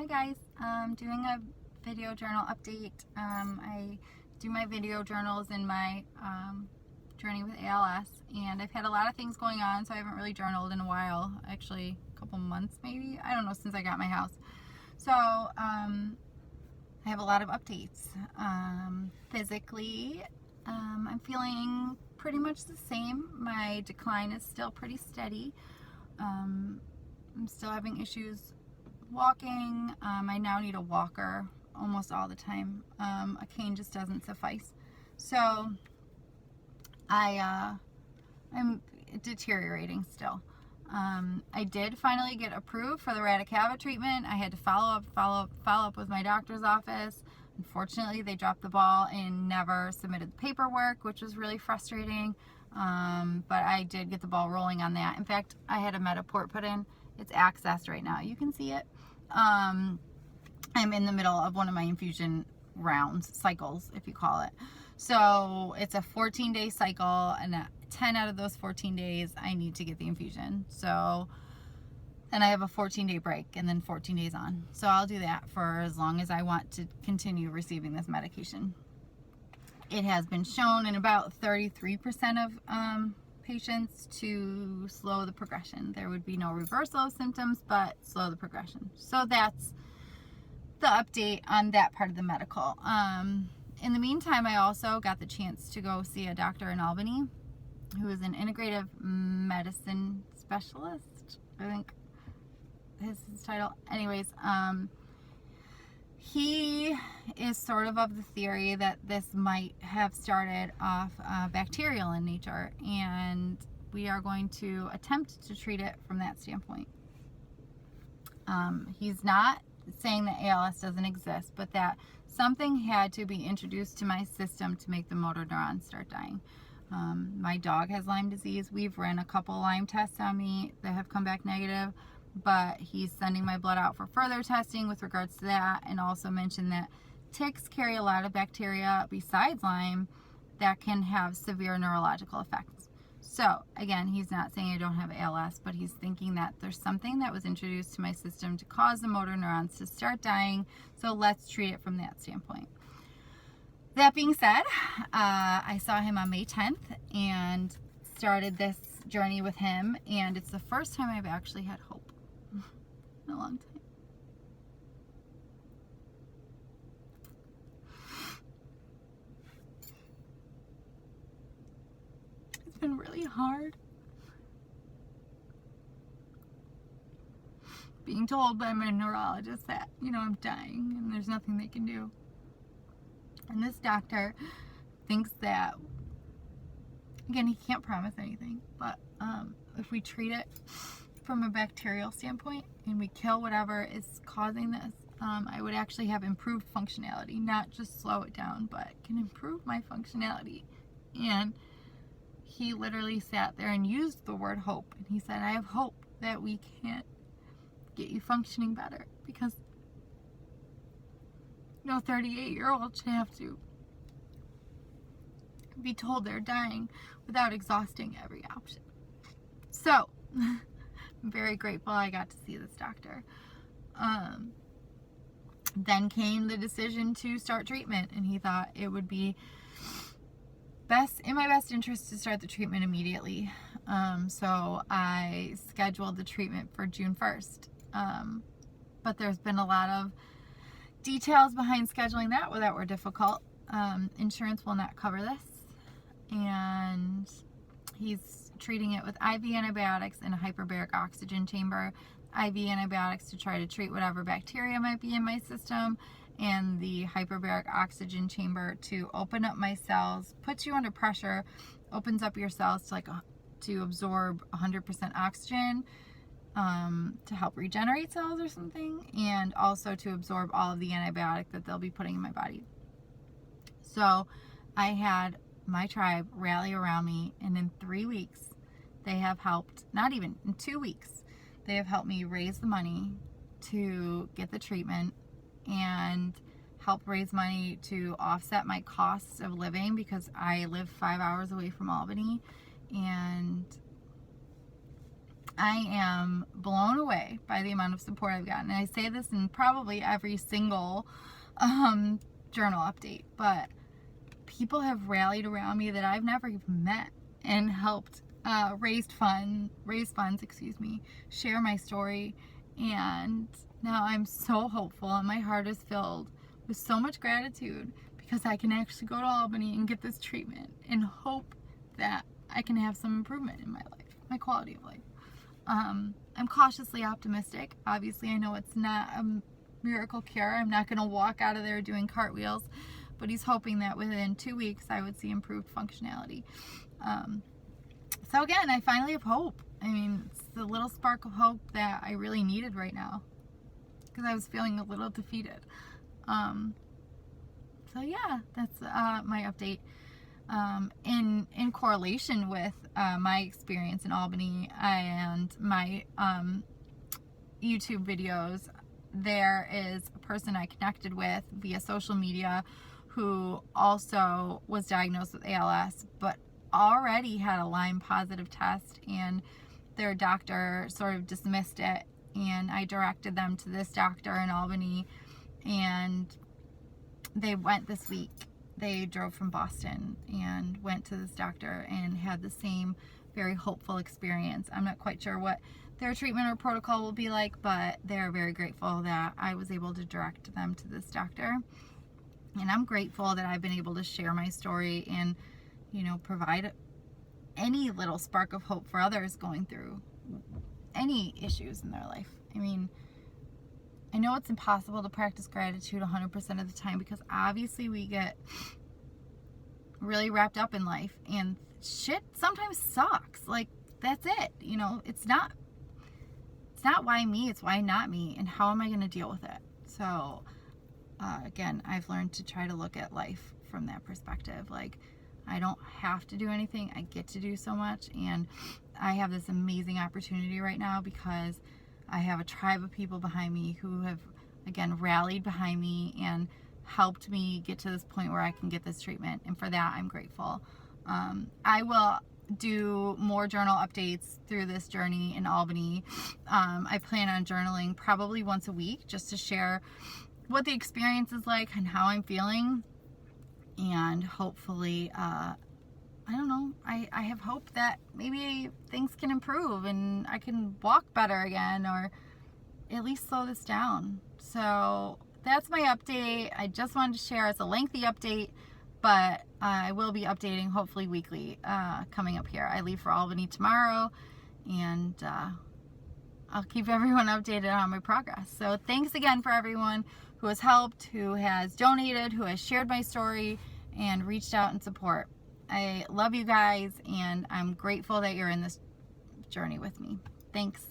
Hi guys, I'm doing a video journal update. I do my video journals in my journey with ALS, and I've had a lot of things going on, so I haven't really journaled in a while, actually a couple months maybe, I don't know, since I got my house. So I have a lot of updates. Physically, I'm feeling pretty much the same. My decline is still pretty steady. I'm still having issues walking. I now need a walker almost all the time. A cane just doesn't suffice. So I'm deteriorating still. I did finally get approved for the Radicava treatment. I had to follow up with my doctor's office. Unfortunately, they dropped the ball and never submitted the paperwork, which was really frustrating. But I did get the ball rolling on that. In fact, I had a Metaport put in. It's accessed right now. You can see it. I'm in the middle of one of my infusion cycles, if you call it. So it's a 14-day cycle, and 10 out of those 14 days I need to get the infusion. So then I have a 14-day break and then 14 days on. So I'll do that for as long as I want to continue receiving this medication. It has been shown in about 33% of patients to slow the progression. There would be no reversal of symptoms, but slow the progression. So that's the update on that part of the medical. In the meantime, I also got the chance to go see a doctor in Albany who is an integrative medicine specialist, I think is his title. Anyways, he is sort of the theory that this might have started off bacterial in nature, and we are going to attempt to treat it from that standpoint. He's not saying that ALS doesn't exist, but that something had to be introduced to my system to make the motor neurons start dying. My dog has Lyme disease. We've ran a couple Lyme tests on me that have come back negative, but he's sending my blood out for further testing with regards to that, and also mentioned that ticks carry a lot of bacteria besides Lyme that can have severe neurological effects. So again, he's not saying I don't have ALS, but he's thinking that there's something that was introduced to my system to cause the motor neurons to start dying, so let's treat it from that standpoint. That being said, I saw him on May 10th and started this journey with him, and it's the first time I've actually had hope in a long time. It's been really hard being told by my neurologist that, I'm dying and there's nothing they can do. And this doctor thinks that, again, he can't promise anything, but if we treat it from a bacterial standpoint and we kill whatever is causing this, I would actually have improved functionality, not just slow it down, but can improve my functionality. And he literally sat there and used the word hope, and he said, I have hope that we can get you functioning better, because no 38-year-old should have to be told they're dying without exhausting every option. So I'm very grateful I got to see this doctor. Then came the decision to start treatment, and he thought it would be in my best interest to start the treatment immediately. So I scheduled the treatment for June 1st. But there's been a lot of details behind scheduling that were difficult. Insurance will not cover this, and he's treating it with IV antibiotics in a hyperbaric oxygen chamber, IV antibiotics to try to treat whatever bacteria might be in my system, and the hyperbaric oxygen chamber to open up my cells, puts you under pressure, opens up your cells to absorb 100% oxygen, to help regenerate cells or something, and also to absorb all of the antibiotic that they'll be putting in my body. So I had my tribe rally around me, and in 3 weeks they have helped, not even in 2 weeks, they have helped me raise the money to get the treatment and help raise money to offset my costs of living, because I live 5 hours away from Albany, and I am blown away by the amount of support I've gotten. And I say this in probably every single journal update, but people have rallied around me that I've never even met and helped raise funds, share my story. And now I'm so hopeful, and my heart is filled with so much gratitude because I can actually go to Albany and get this treatment and hope that I can have some improvement in my life, my quality of life. I'm cautiously optimistic. Obviously, I know it's not a miracle cure. I'm not going to walk out of there doing cartwheels, but he's hoping that within 2 weeks I would see improved functionality. So again, I finally have hope. I mean, it's the little spark of hope that I really needed right now because I was feeling a little defeated. So yeah, that's my update. In correlation with my experience in Albany and my YouTube videos, there is a person I connected with via social media who also was diagnosed with ALS, but already had a Lyme positive test, and their doctor sort of dismissed it, and I directed them to this doctor in Albany, and they went this week. They drove from Boston and went to this doctor and had the same very hopeful experience. I'm not quite sure what their treatment or protocol will be like, but they're very grateful that I was able to direct them to this doctor. And I'm grateful that I've been able to share my story and, provide any little spark of hope for others going through any issues in their life. I mean, I know it's impossible to practice gratitude 100% of the time because obviously we get really wrapped up in life and shit sometimes sucks. Like, that's it. It's not why me, it's why not me, and how am I going to deal with it? So, again, I've learned to try to look at life from that perspective. Like, I don't have to do anything. I get to do so much, and I have this amazing opportunity right now because I have a tribe of people behind me who have, again, rallied behind me and helped me get to this point where I can get this treatment. And for that, I'm grateful. I will do more journal updates through this journey in Albany. I plan on journaling probably once a week just to share what the experience is like and how I'm feeling. And hopefully, I don't know, I have hope that maybe things can improve and I can walk better again, or at least slow this down. So that's my update. I just wanted to share. It's a lengthy update, but I will be updating hopefully weekly coming up here. I leave for Albany tomorrow, and I'll keep everyone updated on my progress. So thanks again for everyone who has helped, who has donated, who has shared my story and reached out in support. I love you guys, and I'm grateful that you're in this journey with me. Thanks.